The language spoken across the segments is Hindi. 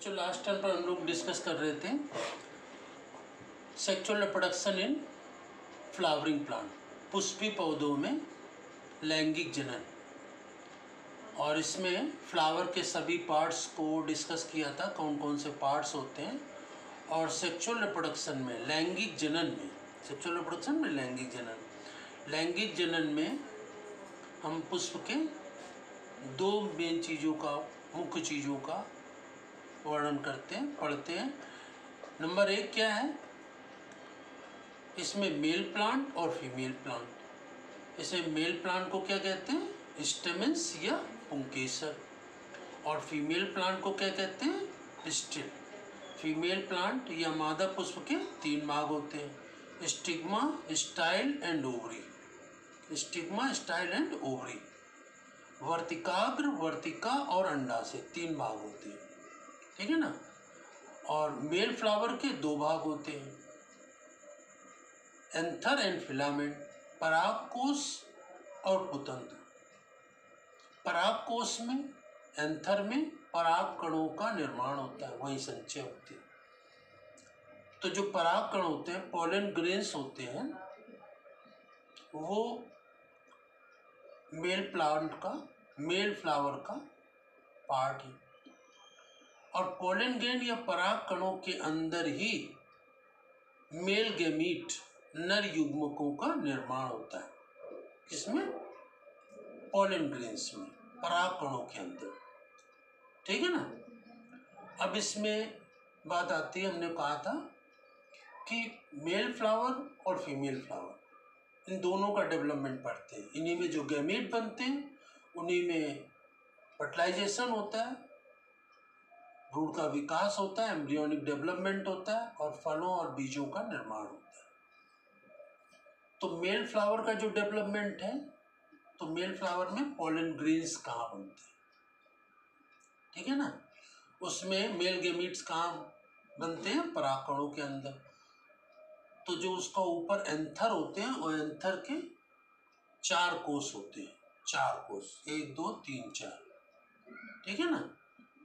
बच्चों लास्ट टाइम पर हम लोग डिस्कस कर रहे थे sexual reproduction in flowering plant, Pushpi पौधों में लैंगिक जनन, और इसमें फ्लावर के सभी पार्ट्स को डिस्कस किया था, कौन कौन से पार्ट्स होते हैं। और सेक्सुअल रिप्रोडक्शन में लैंगिक जनन में, सेक्सुअल रिप्रोडक्शन में लैंगिक जनन में हम पुष्प के दो मेन चीज़ों का, मुख्य चीज़ों का वर्णन करते हैं, पढ़ते हैं। नंबर 1 क्या है, इसमें मेल प्लांट और फीमेल प्लांट। इसमें मेल प्लांट को क्या कहते हैं, स्टेमेंस या पुंकेसर, और फीमेल प्लांट को क्या कहते हैं, पिस्टिल। फीमेल प्लांट या मादा पुष्प के 3 भाग होते हैं, stigma, style and ovary. Stigma, style and ovary. वर्तिकाग्र, वर्तिका और अंडाशय 3 भाग होते हैं, ठीक है ना। और मेल फ्लावर के 2 भाग होते हैं, एंथर एंड फिलामेंट, परागकोश और पुतंत्र। परागकोश में, एंथर में पराग कणों का निर्माण होता है, वही संचय होती है। तो जो पराग कण होते हैं, पोलन ग्रेन्स होते हैं, वो मेल प्लांट का, मेल फ्लावर का पार्ट है। और पोलन ग्रेन या पराग कणों के अंदर ही मेल गैमीट, नर युग्मकों का निर्माण होता है। किसमें, पोलन ग्रेन्स में, पराग कणों के अंदर, ठीक है ना। अब इसमें बात आती है, हमने कहा था कि मेल फ्लावर और फीमेल फ्लावर, इन दोनों का डेवलपमेंट पढ़ते हैं। इन्हीं में जो गैमीट बनते हैं, उन्हीं में फर्टिलाइजेशन होता है, भ्रूण का विकास होता है, एम्ब्रियोनिक डेवलपमेंट होता है, और फलों और बीजों का निर्माण होता है। तो मेल फ्लावर का जो डेवलपमेंट है, तो मेल फ्लावर में पोलन ग्रेन्स कहाँ बनते हैं, ठीक है ना। उसमें मेल गैमीट्स कहाँ बनते हैं, परागकणों के अंदर। तो जो उसका ऊपर एंथर होते हैं, और एंथर के 4 कोष होते हैं, 4 कोष, 1 2 3 4, ठीक है ना।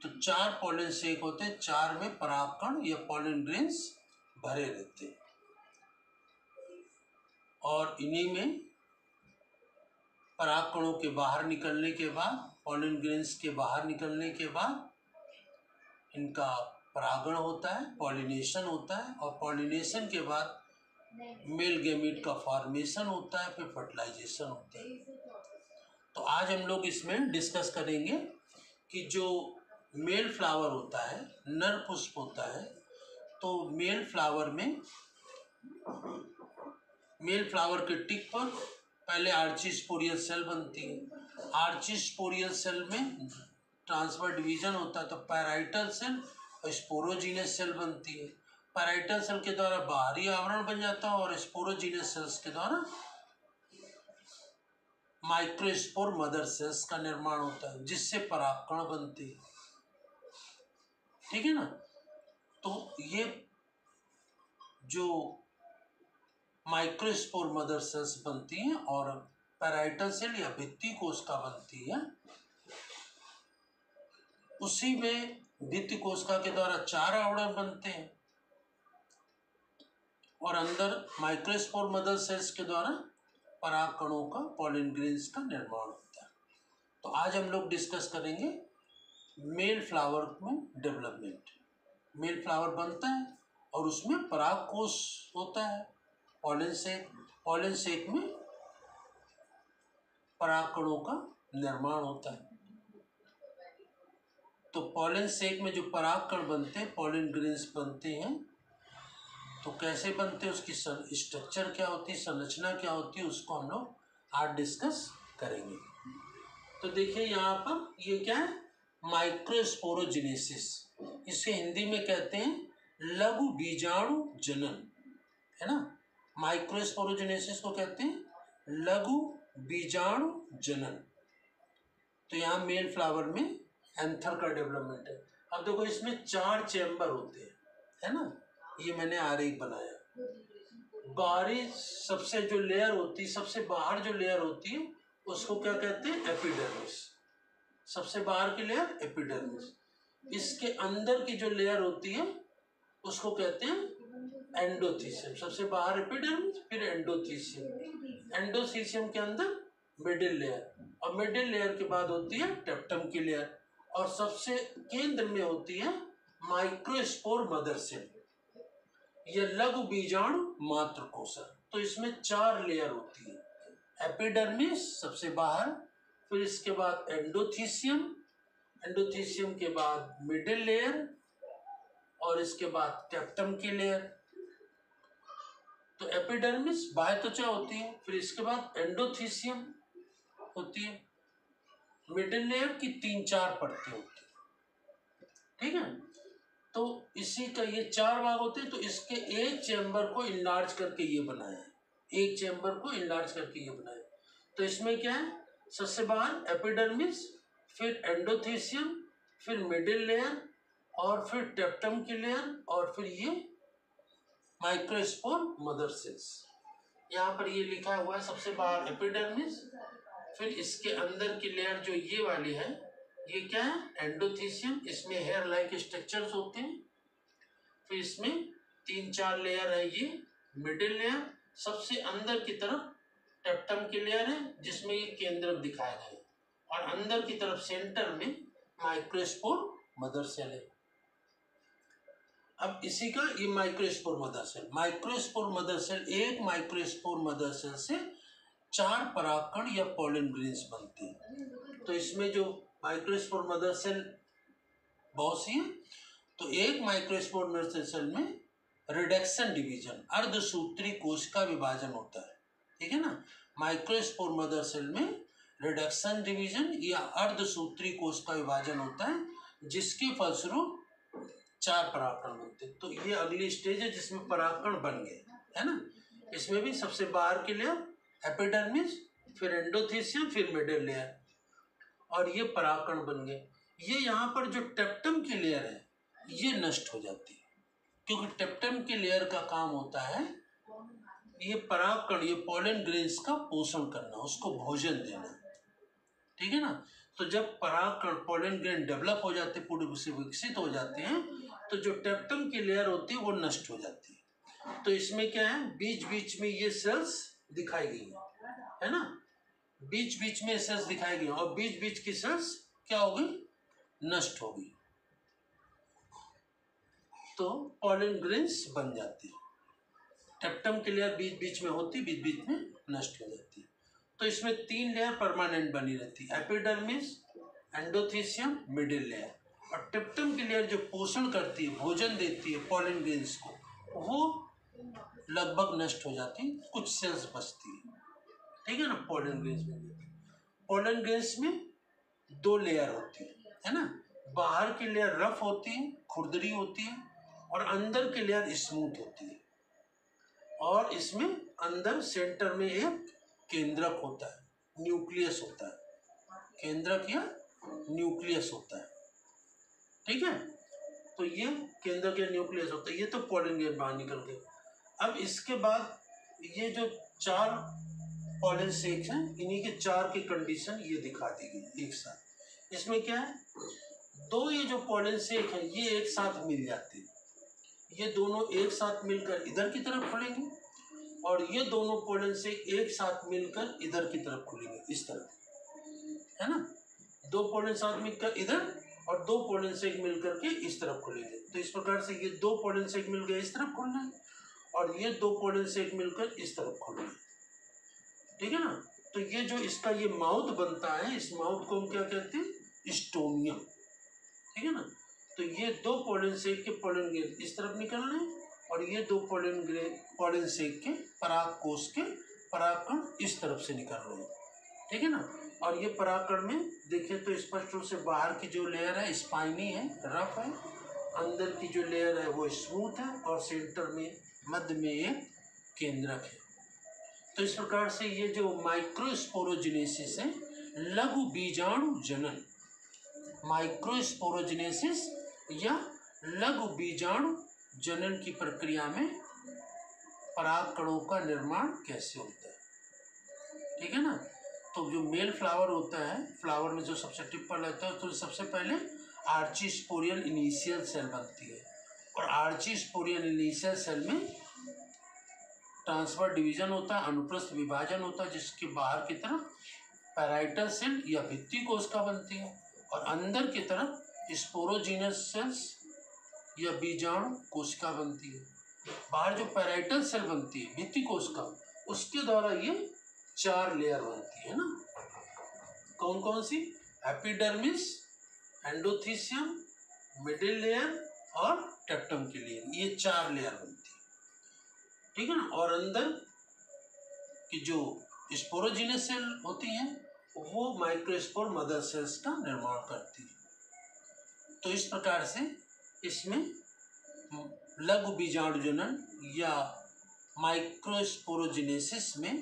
तो 4 पोलन सेक होते हैं, 4 में परागकण या पोलन ग्रेन्स भरे रहते हैं। और इन्हीं में परागकणों के बाहर निकलने के बाद, पोलन ग्रेन्स के बाहर निकलने के बाद इनका परागण होता है, पॉलिनेशन होता है, और पॉलिनेशन के बाद मेल गैमीट का फॉर्मेशन होता है, फिर फर्टिलाइजेशन होता है। तो आज हम लोग इसमें डिस्कस करेंगे कि जो मेल फ्लावर होता है, नर पुष्प होता है, तो मेल फ्लावर में, मेल फ्लावर के टिप पर पहले आर्चिस्पोरियल सेल बनती है। आर्चिस्पोरियल सेल में ट्रांसफर डिवीजन होता है, तो पैराइटल सेल और स्पोरोजीनस सेल बनती है। पैराइटल सेल के द्वारा बाहरी आवरण बन जाता है, और स्पोरोजीनस सेल्स के द्वारा माइक्रोस्पोर मदर सेल्स का निर्माण होता है, जिससे परागकण बनते हैं, ठीक है ना। तो ये जो माइक्रोस्पोर मदर सेल्स बनती हैं और पैराइटल सेल या भित्ति कोशिका बनती है, उसी में भित्ति कोशिका के द्वारा 4 आवरण बनते हैं, और अंदर माइक्रोस्पोर मदर सेल्स के द्वारा परागकणों का, पोलन ग्रेन्स का निर्माण होता है। तो आज हम लोग डिस्कस करेंगे मेल फ्लावर में डेवलपमेंट। मेल फ्लावर बनता है और उसमें परागकोश होता है, पोलन सेक। पोलन सेक में परागकणों का निर्माण होता है। तो पोलन सेक में जो परागकण बनते हैं, पोलन ग्रेन्स बनते हैं, तो कैसे बनते हैं, उसकी स्ट्रक्चर क्या होती है, संरचना क्या होती है, उसको हम लोग आज डिस्कस करेंगे। तो देखिए यहाँ पर ये क्या है, माइक्रोस्पोरोजेनेसिस, इसे हिंदी में कहते हैं लघु बीजाणु जनन, है ना। माइक्रोस्पोरोजेनेसिस को कहते हैं लघु बीजाणु जनन। तो यहाँ मेल फ्लावर में एंथर का डेवलपमेंट है। अब देखो इसमें 4 चैम्बर होते हैं, है ना। ये मैंने आरेख बनाया। बाहरी सबसे जो लेयर होती है, सबसे बाहर जो लेयर होती है, उसको क्या कहते हैं, एपिडर्मिस। सबसे बाहर की लेयर एपिडर्मिस। इसके अंदर की जो लेयर होती है उसको कहते हैं एंडोथीसियम। सबसे बाहर एपिडर्मिस, फिर एंडोथीसियम। एंडोथीसियम के अंदर मिडिल लेयर, और मिडिल लेयर के बाद होती है टेप्टम की लेयर, और सबसे केंद्र में होती है माइक्रोस्पोर मदर सेल, यह लघु बीजाणु मात्र कोशा। तो इसमें 4 लेयर होती है, एपिडर्मिस सबसे बाहर, फिर इसके बाद एंडोथीसियम, एंडोथीसियम के बाद मिडिल लेयर, और इसके बाद टेप्टम की लेयर। तो एपिडर्मिस बाह्य त्वचा होती है, फिर इसके बाद एंडोथीसियम होती है, मिडिल लेयर की 3-4 परतें होती है, ठीक है। तो इसी का ये 4 भाग होते हैं। तो इसके एक चैम्बर को इनलार्ज करके ये बनाया है, एक चैम्बर को इनलार्ज करके ये बनाया। तो इसमें क्या है, सबसे बाहर एपिडर्मिस, फिर एंडोथीसियम, फिर मिडिल लेयर, और फिर टेप्टम की लेयर, और फिर ये माइक्रोस्पोर मदर सेल्स। यहाँ पर ये लिखा हुआ है सबसे बाहर एपिडर्मिस, फिर इसके अंदर की लेयर जो ये वाली है ये क्या है, एंडोथीसियम, इसमें हेयर लाइक स्ट्रक्चर्स होते हैं। फिर इसमें 3-4 लेयर है, ये मिडिल लेयर, सबसे अंदर की तरफ टेप्टम की लेयर है जिसमें ये केंद्रक दिखाए गए, और अंदर की तरफ सेंटर में माइक्रोस्पोर मदर सेल है। अब इसी का ये microspore mother cell, microspore mother cell, एक माइक्रोस्पोर मदर सेल से 4 परागकण या पोलन ग्रेन्स बनते हैं। तो इसमें जो माइक्रोस्पोर मदर सेल बहुत सी है, तो एक माइक्रोस्पोर मदर सेल में रिडक्शन डिवीजन, अर्धसूत्री कोश का विभाजन होता है, ठीक है ना। माइक्रोस्पोर मदर सेल में रिडक्शन डिवीजन या अर्धसूत्री कोश का विभाजन होता है, जिसके फलस्वरूप 4 परागकण बनते हैं। तो ये अगली स्टेज है जिसमें परागकण बन गए, है ना। इसमें भी सबसे बाहर की लेयर एपिडर्मिस, फिर एंडोथीसियम, फिर मिडिल लेयर, और ये परागकण बन गए। ये यहाँ पर जो टेप्टम की लेयर है ये नष्ट हो जाती है, क्योंकि टेप्टम की लेयर का काम होता है ये परागकण, ये पोलन ग्रेन्स का पोषण करना, उसको भोजन देना, ठीक है ना। तो जब परागकण पोलन ग्रेन डेवलप हो जाते, पूरे से विकसित हो जाते हैं, तो जो टेप्टम की लेयर होती है वो नष्ट हो जाती है। तो इसमें क्या है, बीच बीच में ये सेल्स दिखाई गई है ना, बीच बीच में सेल्स दिखाई गई, और बीच बीच की सेल्स क्या हो गई, नष्ट हो गई। तो पोलन ग्रेन्स बन जाती है। टेप्टम की लेयर बीच बीच में होती, बीच बीच में नष्ट हो जाती है। तो इसमें 3 लेयर परमानेंट बनी रहती है, एपिडर्मिस, एंडोथीसियम, मिडिल लेयर। और टेप्टम की लेयर जो पोषण करती है, भोजन देती है पोलन ग्रेन्स को, वो लगभग नष्ट हो जाती है, कुछ सेल्स बचती है, ठीक है ना। पोलन ग्रेन्स में, पोलन ग्रेन्स में 2 लेयर होती है ना। बाहर की लेयर रफ होती है, खुरदरी होती है, और अंदर की लेयर स्मूथ होती है, और इसमें अंदर सेंटर में एक केंद्रक होता है, न्यूक्लियस होता है, केंद्रक या न्यूक्लियस होता है, ठीक है। तो ये केंद्रक या न्यूक्लियस होता है। ये तो पोलन ग्रेन बाहर निकल गए। अब इसके बाद ये जो 4 पोलन सेक्स हैं, इन्हीं के 4 की कंडीशन ये दिखा दी गई एक साथ। इसमें क्या है, 2 ये जो पोलन सेक हैं ये एक साथ मिल जाते हैं, ये दोनों एक साथ मिलकर इधर की तरफ खुलेंगे, और ये दोनों पोलन सेक एक साथ मिलकर इधर की तरफ खुलेंगे, इस तरफ, है ना। 2 पोलन साथ मिलकर इधर, और 2 पोलन सेक मिलकर के इस तरफ खुलेंगे। तो इस प्रकार से ये 2 पोलन सेक मिल गए इस तरफ खुलना है, और ये 2 पोलन सेक मिलकर इस तरफ खुलना है, ठीक है ना। तो ये जो इसका ये माउथ बनता है, इस माउथ को हम क्या कहते हैं, स्टोमियम, ठीक है ना। तो ये 2 पोलन सेक के पोलन ग्रेन इस तरफ निकलने हैं, और ये 2 पोलन सेक के परागकोश के परागकण इस तरफ से निकल रहे हैं, ठीक है ना। और ये परागकण में देखिए तो स्पष्ट रूप से बाहर की जो लेयर है स्पाइनी है, रफ है, अंदर की जो लेयर है वो स्मूथ है, और सेंटर में मध्य में एक केंद्रक है। तो इस प्रकार से ये जो माइक्रोस्पोरोजेनेसिस है, लघु बीजाणु जनन, माइक्रोस्पोरोजेनेसिस या लघु बीजाणु जनन की प्रक्रिया में परागकणों का निर्माण कैसे होता है, ठीक है ना। तो जो मेल फ्लावर होता है, फ्लावर में जो सबसे टिप पर रहता है, तो सबसे पहले आर्चीस्पोरियल इनिशियल सेल बनती है। और आर्चीस्पोरियल इनिशियल सेल में ट्रांसफर डिवीजन होता है, अनुप्रस्थ विभाजन होता है, जिसके बाहर की तरफ पैराइटल सेल या भित्ति कोशिका बनती है और अंदर की तरफ स्पोरोजीनस सेल्स या बीजाणु कोशिका बनती है। बाहर जो पैराइटल सेल बनती है भित्ति कोशिका, उसके द्वारा ये 4 लेयर बनती है ना। कौन कौन सी? एपिडर्मिस, एंडोथीसियम, मिडिल लेयर और टेप्टम की लेयर, ये 4 लेयर बनती है, ठीक है ना। और अंदर की जो स्पोरोजीनस सेल होती हैं वो माइक्रोस्पोर मदर सेल्स का निर्माण करती है। तो इस प्रकार से इसमें लघु बीजाणु जनन या माइक्रोस्पोरोजिनेसिस में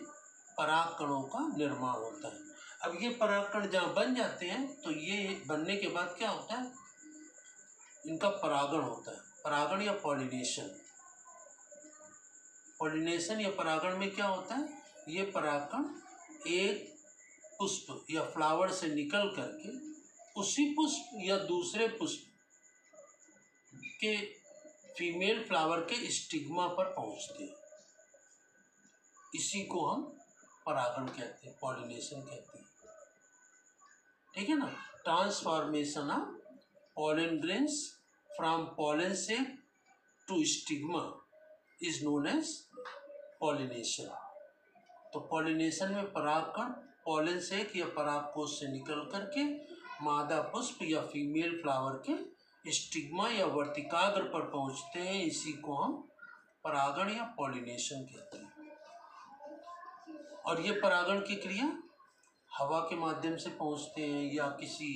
पराग कणों का निर्माण होता है। अब ये पराग कण जहाँ बन जाते हैं तो ये बनने के बाद क्या होता है, इनका परागण होता है। परागण या पॉलिनेशन, पॉलिनेशन या परागण में क्या होता है, ये परागकण एक पुष्प या फ्लावर से निकल करके उसी पुष्प या दूसरे पुष्प के फीमेल फ्लावर के स्टिग्मा पर पहुंचते हैं। इसी को हम परागण कहते हैं, पॉलिनेशन कहते हैं, ठीक है ना। Transformation of pollen grains from pollen sac to stigma is known as pollination। तो पॉलिनेशन में परागकण पॉलन सेक या परागकोश से निकल करके मादा पुष्प या फीमेल फ्लावर के स्टिग्मा या वर्तिकाग्र पर पहुंचते हैं। इसी को हम परागण या पॉलिनेशन कहते हैं। और ये परागण की क्रिया हवा के माध्यम से पहुंचते हैं या किसी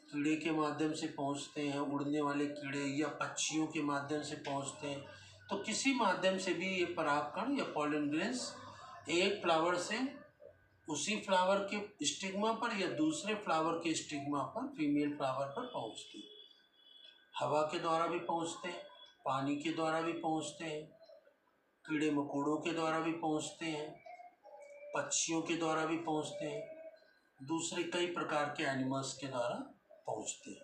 कीड़े के माध्यम से पहुंचते हैं, उड़ने वाले कीड़े या पक्षियों के माध्यम से पहुंचते हैं। तो किसी माध्यम से भी ये परागकण या पॉलन ग्रेन्स एक फ्लावर से उसी फ्लावर के स्टिग्मा पर या दूसरे फ्लावर के स्टिग्मा पर फीमेल फ्लावर पर पहुंचते हैं। हवा के द्वारा भी पहुंचते हैं, पानी के द्वारा भी पहुंचते हैं, कीड़े मकोड़ों के द्वारा भी पहुंचते हैं, पक्षियों के द्वारा भी पहुंचते हैं, दूसरे कई प्रकार के एनिमल्स के द्वारा पहुंचते हैं।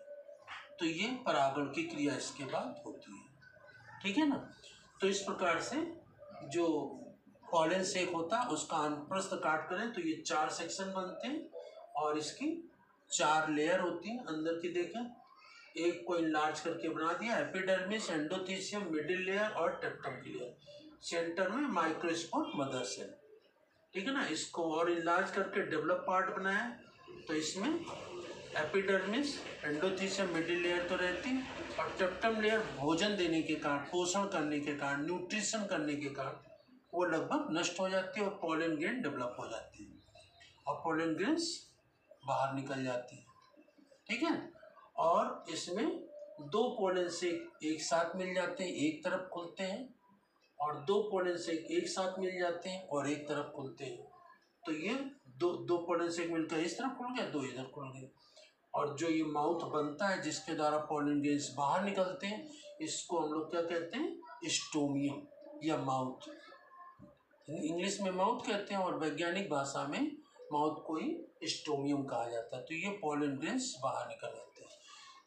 तो ये परागण की क्रिया इसके बाद होती है, ठीक है ना। तो इस प्रकार से जो पॉलन सेक होता है उसका अनुप्रस्थ काट करें तो ये 4 सेक्शन बनते हैं और इसकी 4 लेयर होती हैं। अंदर की देखें, एक को इनलार्ज करके बना दिया, एपिडर्मिस, एंडोथीसियम, मिडिल लेयर और टेप्टम की लेयर, सेंटर में माइक्रोस्पोर मदर सेल, ठीक है ना। इसको और इनलार्ज करके डेवलप पार्ट बनाया तो इसमें एपिडर्मिस, एंडोथीसियम, मिडिल लेयर तो रहती है और टेप्टम लेयर भोजन देने के कारण, पोषण करने के कारण, न्यूट्रिशन करने के कारण वो लगभग नष्ट हो जाती है और पॉलन ग्रेन डेवलप हो जाती है और पॉलन ग्रेन्स बाहर निकल जाती है, ठीक है। और इसमें 2 पॉलन से एक साथ मिल जाते हैं, एक तरफ खुलते हैं, और 2 पॉलन से एक साथ मिल जाते हैं और एक तरफ खुलते हैं। तो ये दो पॉलन से मिलकर इस तरफ खुल गया, 2 इधर खुल गए। और जो ये माउथ बनता है जिसके द्वारा पॉलन ग्रेन्स बाहर निकलते हैं, इसको हम लोग क्या कहते हैं, स्टोमियम या माउथ। इंग्लिश में माउथ कहते हैं और वैज्ञानिक भाषा में माउथ को ही स्टोमियम कहा जाता है। तो ये पॉलन ग्रेन्स बाहर निकल आते हैं।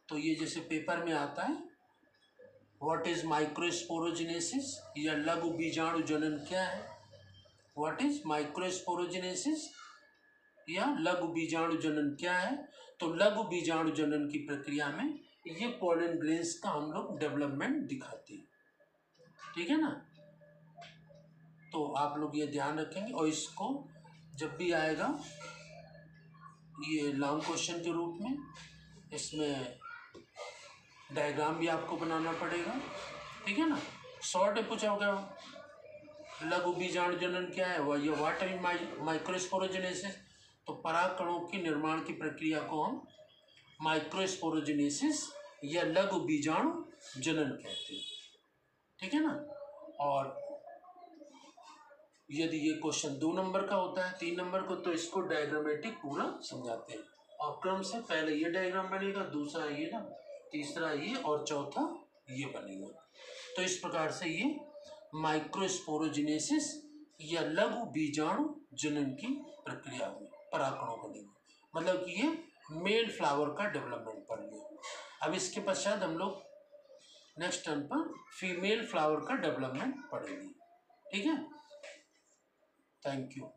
तो ये जैसे पेपर में आता है, व्हाट इज माइक्रोस्पोरोजिनेसिस या लघु बीजाणु जनन क्या है, व्हाट इज माइक्रोस्पोरोजिनेसिस या लघु बीजाणु जनन क्या है। तो लघु बीजाणु जनन की प्रक्रिया में ये पॉलन ग्रेन्स का हम लोग डेवलपमेंट दिखाते हैं, ठीक है ना। तो आप लोग ये ध्यान रखेंगे और इसको जब भी आएगा ये लॉन्ग क्वेश्चन के रूप में, इसमें डायग्राम भी आपको बनाना पड़ेगा, ठीक है ना। शॉर्ट में पूछा होगा लघु बीजाणु जनन क्या है, वह ये व्हाट इज माइक्रोस्पोरोजिनेसिस। तो पराग कणों की निर्माण की प्रक्रिया को हम माइक्रोस्पोरोजिनेसिस या लघु बीजाणु जनन कहते हैं, ठीक है ना। और यदि ये क्वेश्चन 2 नंबर का होता है, 3 नंबर को, तो इसको डायग्रामेटिक पूरा समझाते हैं और क्रम से पहले ये डायग्राम बनेगा, दूसरा ये ना, तीसरा ये और चौथा ये बनेगा। तो इस प्रकार से ये माइक्रोस्पोरोजिनेसिस या लघु बीजाणु जनन की प्रक्रिया हुई, परागकणों का निर्माण। मतलब कि ये मेल फ्लावर का डेवलपमेंट पढ़ लिया। अब इसके पश्चात हम लोग नेक्स्ट टर्न पर फीमेल फ्लावर का डेवलपमेंट पढ़ेंगे। ठीक है, थैंक यू।